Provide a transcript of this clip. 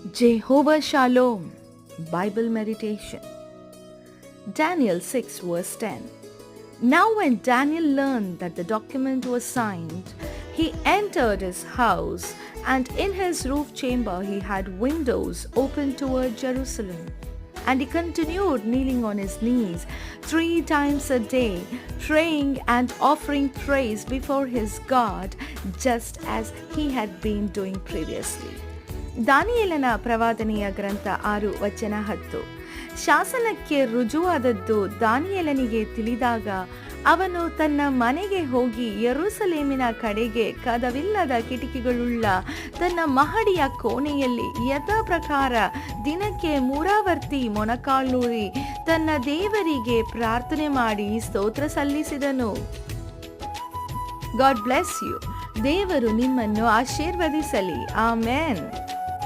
Jehovah Shalom, Bible Meditation. Daniel 6 verse 10. Now when Daniel learned that the document was signed, he entered his house, and in his roof chamber he had windows open toward Jerusalem. And he continued kneeling on his knees 3 times a day, praying and offering praise before his God, just as he had been doing previously. ದಾನಿಯೇಲನ ಪ್ರವಾದನೆಯ ಗ್ರಂಥ 6:10. ಶಾಸನಕ್ಕೆ ರುಜುವಾದದ್ದು ದಾನಿಯೇಲನಿಗೆ ತಿಳಿದಾಗ ಅವನು ತನ್ನ ಮನೆಗೆ ಹೋಗಿ ಯೆರೂಸಲೇಮಿನ ಕಡೆಗೆ ಕದವಿಲ್ಲದ ಕಿಟಕಿಗಳುಳ್ಳ ತನ್ನ ಮಹಡಿಯ ಕೋಣೆಯಲ್ಲಿ ಯಥಾ ಪ್ರಕಾರ ದಿನಕ್ಕೆ 3 ವರ್ತಿ ಮೊಣಕಾಲೂರಿ ತನ್ನ ದೇವರಿಗೆ ಪ್ರಾರ್ಥನೆ ಮಾಡಿ ಸ್ತೋತ್ರ ಸಲ್ಲಿಸಿದನು. God bless you. ದೇವರು ನಿಮ್ಮನ್ನು ಆಶೀರ್ವದಿಸಲಿ. ಆಮೆನ್.